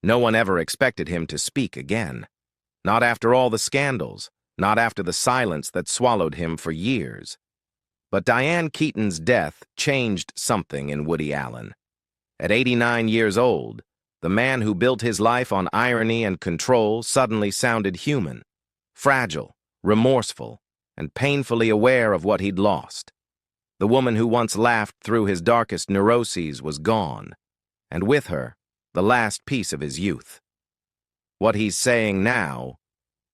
No one ever expected him to speak again. Not after all the scandals, not after the silence that swallowed him for years. But Diane Keaton's death changed something in Woody Allen. At 89 years old, the man who built his life on irony and control suddenly sounded human, fragile, remorseful, and painfully aware of what he'd lost. The woman who once laughed through his darkest neuroses was gone, and with her, the last piece of his youth. What he's saying now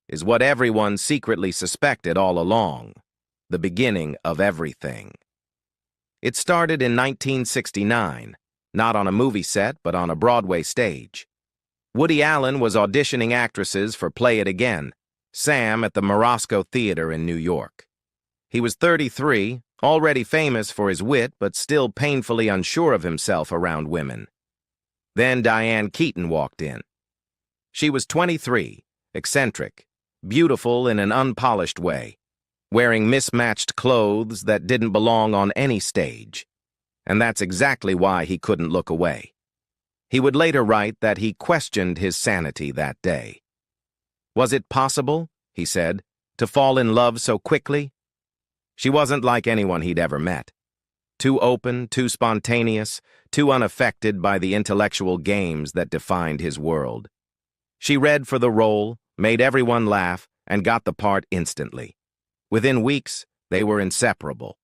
is what everyone secretly suspected all along, the beginning of everything. It started in 1969, not on a movie set, but on a Broadway stage. Woody Allen was auditioning actresses for Play It Again, Sam at the Morosco Theater in New York. He was 33, already famous for his wit, but still painfully unsure of himself around women. Then Diane Keaton walked in. She was 23, eccentric, beautiful in an unpolished way, wearing mismatched clothes that didn't belong on any stage. And that's exactly why he couldn't look away. He would later write that he questioned his sanity that day. Was it possible, he said, to fall in love so quickly? She wasn't like anyone he'd ever met. Too open, too spontaneous, too unaffected by the intellectual games that defined his world. She read for the role, made everyone laugh, and got the part instantly. Within weeks, they were inseparable.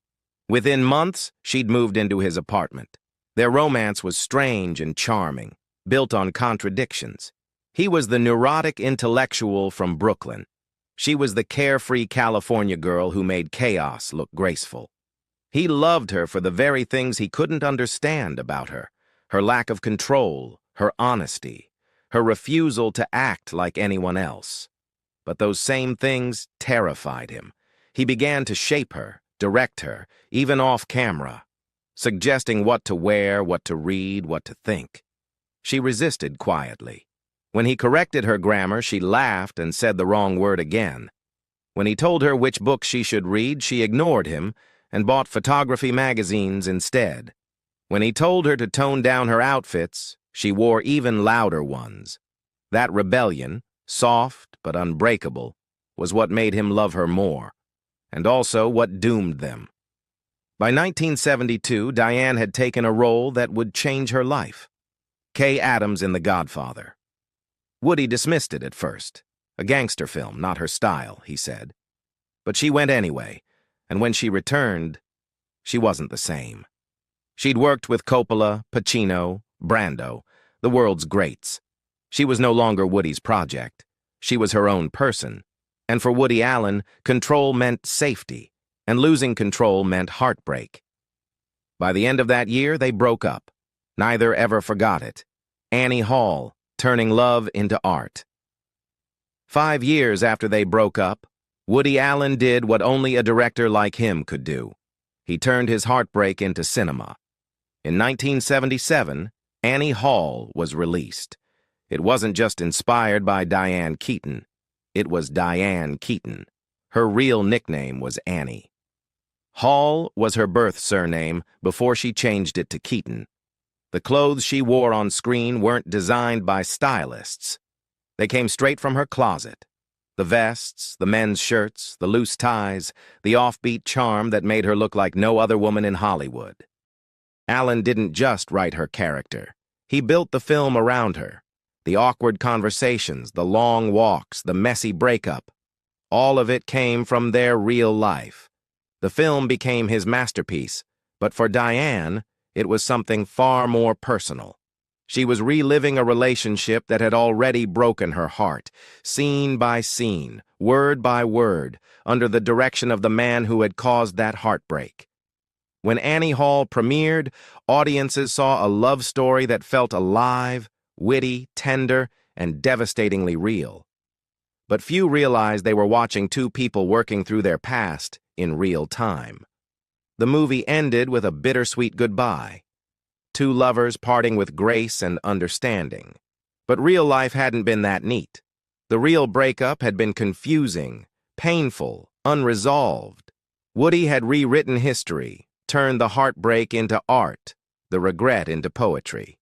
Within months, she'd moved into his apartment. Their romance was strange and charming, built on contradictions. He was the neurotic intellectual from Brooklyn. She was the carefree California girl who made chaos look graceful. He loved her for the very things he couldn't understand about her: her lack of control, her honesty, her refusal to act like anyone else. But those same things terrified him. He began to shape her, direct her, even off camera, suggesting what to wear, what to read, what to think. She resisted quietly. When he corrected her grammar, she laughed and said the wrong word again. When he told her which books she should read, she ignored him and bought photography magazines instead. When he told her to tone down her outfits, she wore even louder ones. That rebellion, soft but unbreakable, was what made him love her more, and also what doomed them. By 1972, Diane had taken a role that would change her life. Kay Adams in The Godfather. Woody dismissed it at first. A gangster film, not her style, he said. But she went anyway, and when she returned, she wasn't the same. She'd worked with Coppola, Pacino, Brando, the world's greats. She was no longer Woody's project. She was her own person. And for Woody Allen, control meant safety, and losing control meant heartbreak. By the end of that year, they broke up. Neither ever forgot it. Annie Hall, turning love into art. 5 years after they broke up, Woody Allen did what only a director like him could do. He turned his heartbreak into cinema. In 1977, Annie Hall was released. It wasn't just inspired by Diane Keaton. It was Diane Keaton. Her real nickname was Annie. Hall was her birth surname before she changed it to Keaton. The clothes she wore on screen weren't designed by stylists. They came straight from her closet. The vests, the men's shirts, the loose ties, the offbeat charm that made her look like no other woman in Hollywood. Allen didn't just write her character. He built the film around her. The awkward conversations, the long walks, the messy breakup. All of it came from their real life. The film became his masterpiece, but for Diane, it was something far more personal. She was reliving a relationship that had already broken her heart, scene by scene, word by word, under the direction of the man who had caused that heartbreak. When Annie Hall premiered, audiences saw a love story that felt alive, witty, tender, and devastatingly real. But few realized they were watching two people working through their past in real time. The movie ended with a bittersweet goodbye. Two lovers parting with grace and understanding. But real life hadn't been that neat. The real breakup had been confusing, painful, unresolved. Woody had rewritten history, turned the heartbreak into art, the regret into poetry.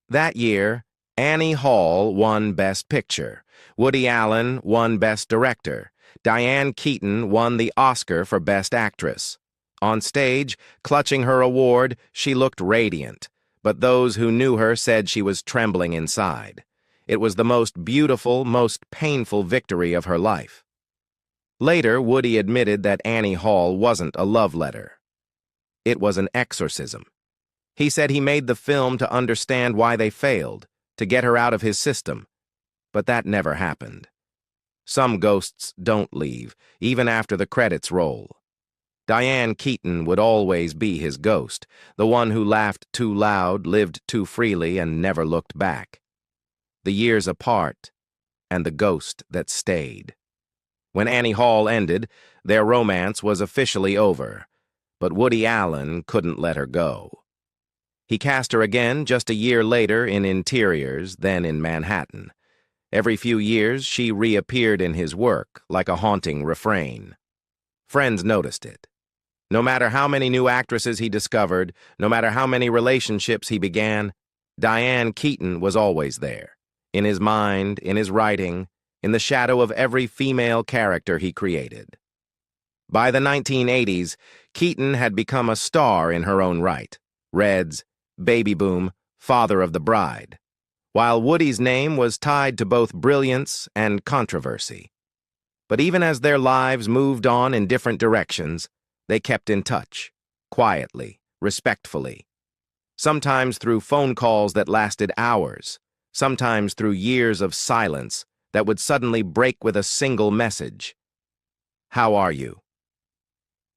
That year, Annie Hall won Best Picture. Woody Allen won Best Director. Diane Keaton won the Oscar for Best Actress. On stage, clutching her award, she looked radiant, but those who knew her said she was trembling inside. It was the most beautiful, most painful victory of her life. Later, Woody admitted that Annie Hall wasn't a love letter. It was an exorcism. He said he made the film to understand why they failed, to get her out of his system. But that never happened. Some ghosts don't leave, even after the credits roll. Diane Keaton would always be his ghost, the one who laughed too loud, lived too freely, and never looked back. The years apart, and the ghost that stayed. When Annie Hall ended, their romance was officially over, but Woody Allen couldn't let her go. He cast her again just a year later in Interiors, then in Manhattan. Every few years, she reappeared in his work, like a haunting refrain. Friends noticed it. No matter how many new actresses he discovered, no matter how many relationships he began, Diane Keaton was always there, in his mind, in his writing, in the shadow of every female character he created. By the 1980s, Keaton had become a star in her own right. Reds, Baby Boom, Father of the Bride, while Woody's name was tied to both brilliance and controversy. But even as their lives moved on in different directions, they kept in touch, quietly, respectfully. Sometimes through phone calls that lasted hours, sometimes through years of silence that would suddenly break with a single message. How are you?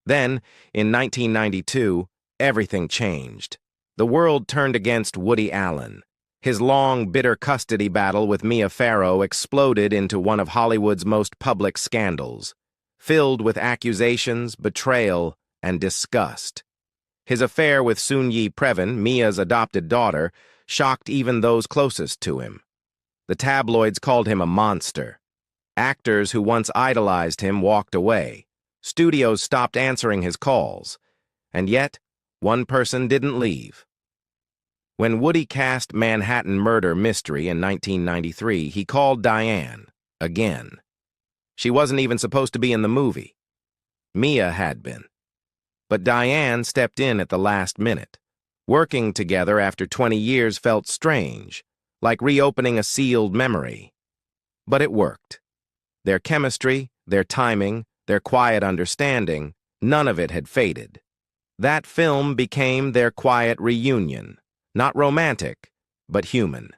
Then, in 1992, everything changed. The world turned against Woody Allen. His long, bitter custody battle with Mia Farrow exploded into one of Hollywood's most public scandals, filled with accusations, betrayal, and disgust. His affair with Soon-Yi Previn, Mia's adopted daughter, shocked even those closest to him. The tabloids called him a monster. Actors who once idolized him walked away. Studios stopped answering his calls. And yet, one person didn't leave. When Woody cast Manhattan Murder Mystery in 1993, he called Diane, again. She wasn't even supposed to be in the movie. Mia had been. But Diane stepped in at the last minute. Working together after 20 years felt strange, like reopening a sealed memory. But it worked. Their chemistry, their timing, their quiet understanding, none of it had faded. That film became their quiet reunion, not romantic, but human.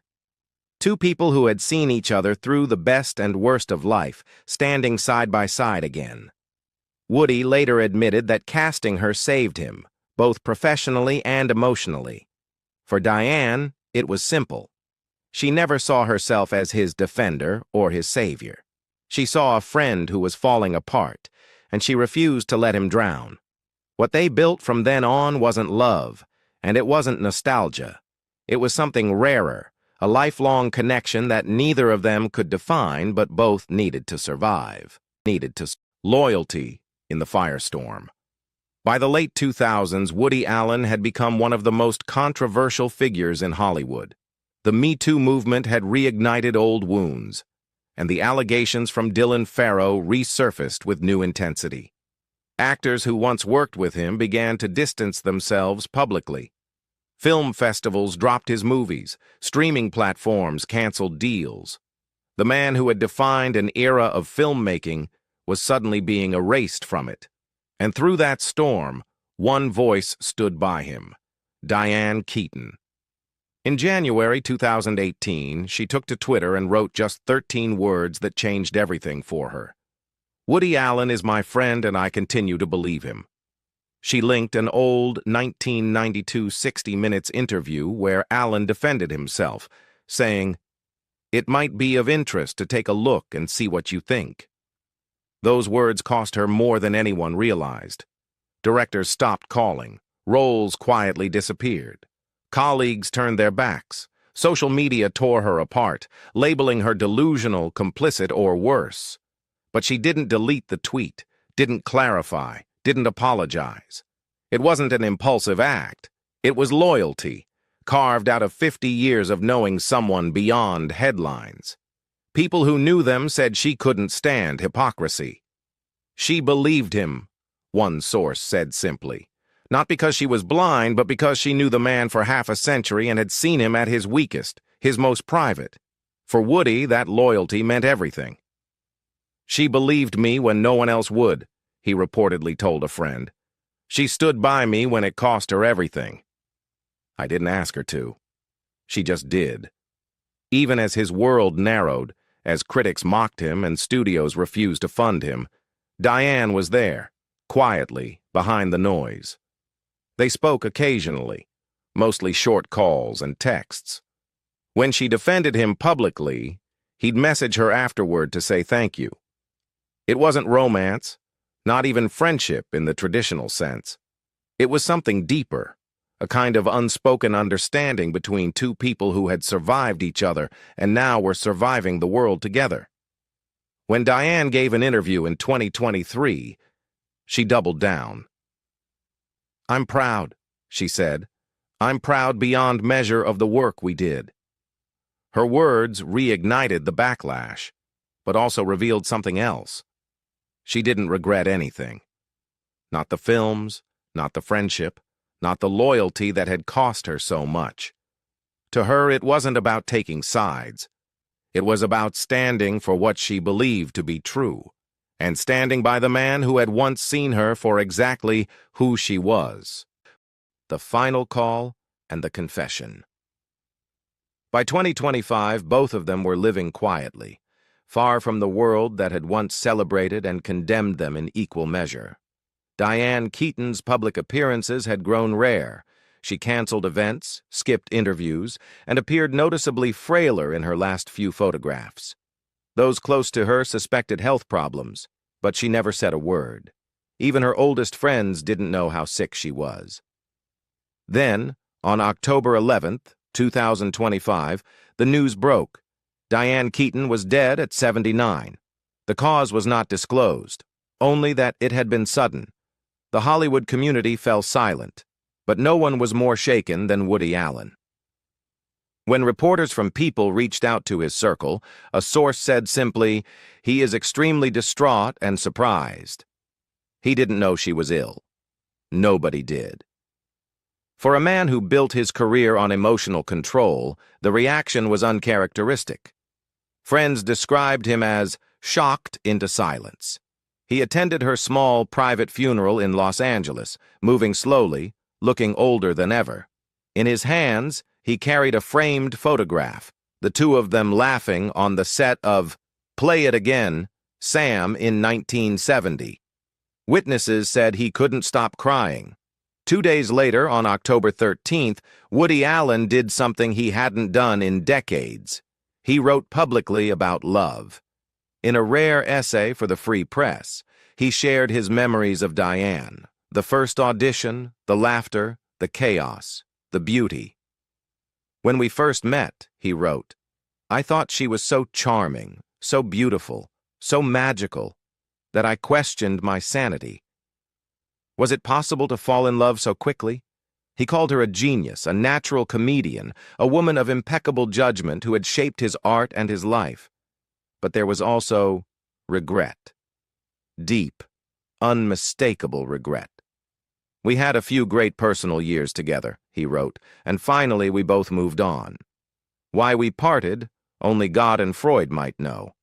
Two people who had seen each other through the best and worst of life, standing side by side again. Woody later admitted that casting her saved him, both professionally and emotionally. For Diane, it was simple. She never saw herself as his defender or his savior. She saw a friend who was falling apart, and she refused to let him drown. What they built from then on wasn't love, and it wasn't nostalgia. It was something rarer, a lifelong connection that neither of them could define but both needed to survive. Loyalty in the firestorm. By the late 2000s, Woody Allen had become one of the most controversial figures in Hollywood. The Me Too movement had reignited old wounds, and the allegations from Dylan Farrow resurfaced with new intensity. Actors who once worked with him began to distance themselves publicly. Film festivals dropped his movies, streaming platforms canceled deals. The man who had defined an era of filmmaking was suddenly being erased from it. And through that storm, one voice stood by him, Diane Keaton. In January 2018, she took to Twitter and wrote just 13 words that changed everything for her. Woody Allen is my friend and I continue to believe him. She linked an old 1992 60 Minutes interview where Allen defended himself, saying, "It might be of interest to take a look and see what you think." Those words cost her more than anyone realized. Directors stopped calling. Roles quietly disappeared. Colleagues turned their backs. Social media tore her apart, labeling her delusional, complicit, or worse. But she didn't delete the tweet, didn't clarify, didn't apologize. It wasn't an impulsive act. It was loyalty, carved out of 50 years of knowing someone beyond headlines. People who knew them said she couldn't stand hypocrisy. She believed him, one source said simply. Not because she was blind, but because she knew the man for half a century and had seen him at his weakest, his most private. For Woody, that loyalty meant everything. "She believed me when no one else would," he reportedly told a friend. "She stood by me when it cost her everything. I didn't ask her to. She just did." Even as his world narrowed, as critics mocked him and studios refused to fund him, Diane was there, quietly, behind the noise. They spoke occasionally, mostly short calls and texts. When she defended him publicly, he'd message her afterward to say thank you. It wasn't romance, not even friendship in the traditional sense. It was something deeper, a kind of unspoken understanding between two people who had survived each other and now were surviving the world together. When Diane gave an interview in 2023, she doubled down. "I'm proud," she said. "I'm proud beyond measure of the work we did." Her words reignited the backlash, but also revealed something else. She didn't regret anything. Not the films, not the friendship, not the loyalty that had cost her so much. To her, it wasn't about taking sides. It was about standing for what she believed to be true, and standing by the man who had once seen her for exactly who she was. The final call and the confession. By 2025, both of them were living quietly, far from the world that had once celebrated and condemned them in equal measure. Diane Keaton's public appearances had grown rare. She canceled events, skipped interviews, and appeared noticeably frailer in her last few photographs. Those close to her suspected health problems, but she never said a word. Even her oldest friends didn't know how sick she was. Then, on October 11th, 2025, the news broke. Diane Keaton was dead at 79. The cause was not disclosed, only that it had been sudden. The Hollywood community fell silent, but no one was more shaken than Woody Allen. When reporters from People reached out to his circle, a source said simply, "He is extremely distraught and surprised." He didn't know she was ill. Nobody did. For a man who built his career on emotional control, the reaction was uncharacteristic. Friends described him as shocked into silence. He attended her small, private funeral in Los Angeles, moving slowly, looking older than ever. In his hands, he carried a framed photograph, the two of them laughing on the set of Play It Again, Sam in 1970. Witnesses said he couldn't stop crying. 2 days later, on October 13th, Woody Allen did something he hadn't done in decades. He wrote publicly about love. In a rare essay for the Free Press, he shared his memories of Diane, the first audition, the laughter, the chaos, the beauty. "When we first met," he wrote, "I thought she was so charming, so beautiful, so magical, that I questioned my sanity. Was it possible to fall in love so quickly?" He called her a genius, a natural comedian, a woman of impeccable judgment who had shaped his art and his life. But there was also regret. Deep, unmistakable regret. "We had a few great personal years together," he wrote, "and finally we both moved on. Why we parted, only God and Freud might know."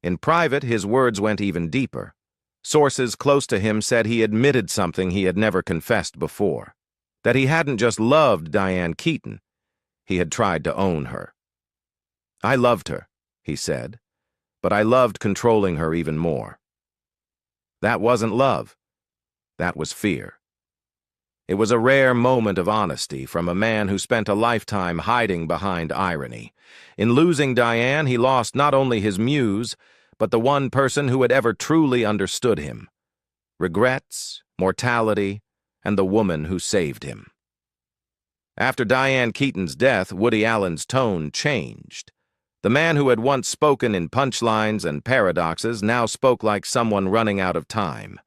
In private, his words went even deeper. Sources close to him said he admitted something he had never confessed before, that he hadn't just loved Diane Keaton, he had tried to own her. "I loved her," he said, "but I loved controlling her even more." That wasn't love. That was fear. It was a rare moment of honesty from a man who spent a lifetime hiding behind irony. In losing Diane, he lost not only his muse, but the one person who had ever truly understood him. Regrets, mortality, and the woman who saved him. After Diane Keaton's death, Woody Allen's tone changed. The man who had once spoken in punchlines and paradoxes now spoke like someone running out of time.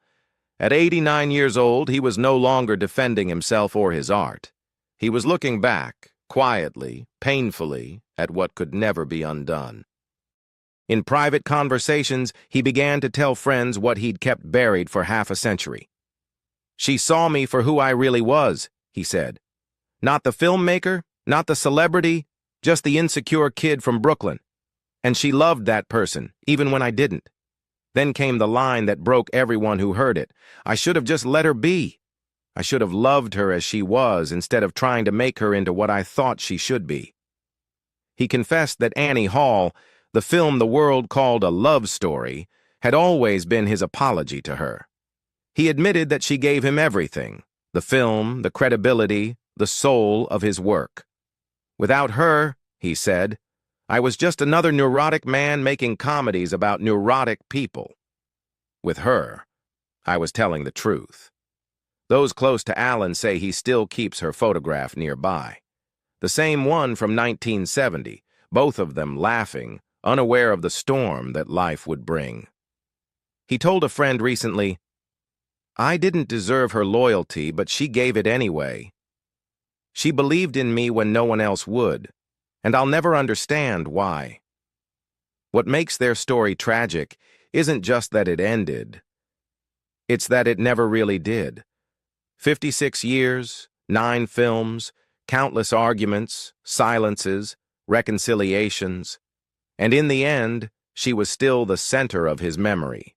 At 89 years old, he was no longer defending himself or his art. He was looking back, quietly, painfully, at what could never be undone. In private conversations, he began to tell friends what he'd kept buried for half a century. "She saw me for who I really was," he said. "Not the filmmaker, not the celebrity, just the insecure kid from Brooklyn. And she loved that person, even when I didn't." Then came the line that broke everyone who heard it. "I should have just let her be. I should have loved her as she was instead of trying to make her into what I thought she should be." He confessed that Annie Hall, the film the world called a love story, had always been his apology to her. He admitted that she gave him everything: the film, the credibility, the soul of his work. "Without her," he said, "I was just another neurotic man making comedies about neurotic people. With her, I was telling the truth." Those close to Allen say he still keeps her photograph nearby. The same one from 1970, both of them laughing, unaware of the storm that life would bring. He told a friend recently, "I didn't deserve her loyalty, but she gave it anyway. She believed in me when no one else would, and I'll never understand why." What makes their story tragic isn't just that it ended. It's that it never really did. 56 years, 9 films, countless arguments, silences, reconciliations, and in the end, she was still the center of his memory.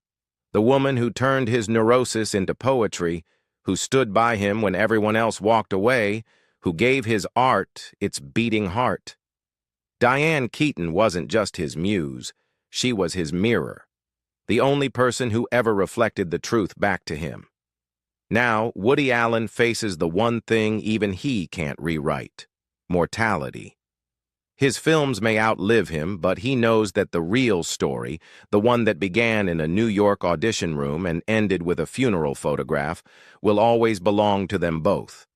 The woman who turned his neurosis into poetry, who stood by him when everyone else walked away, who gave his art its beating heart. Diane Keaton wasn't just his muse, she was his mirror, the only person who ever reflected the truth back to him. Now, Woody Allen faces the one thing even he can't rewrite: mortality. His films may outlive him, but he knows that the real story, the one that began in a New York audition room and ended with a funeral photograph, will always belong to them both.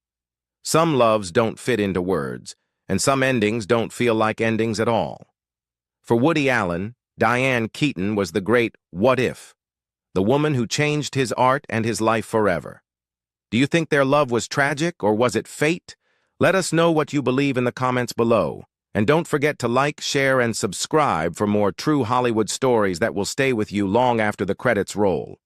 Some loves don't fit into words, and some endings don't feel like endings at all. For Woody Allen, Diane Keaton was the great what if, the woman who changed his art and his life forever. Do you think their love was tragic, or was it fate? Let us know what you believe in the comments below. And don't forget to like, share, and subscribe for more true Hollywood stories that will stay with you long after the credits roll.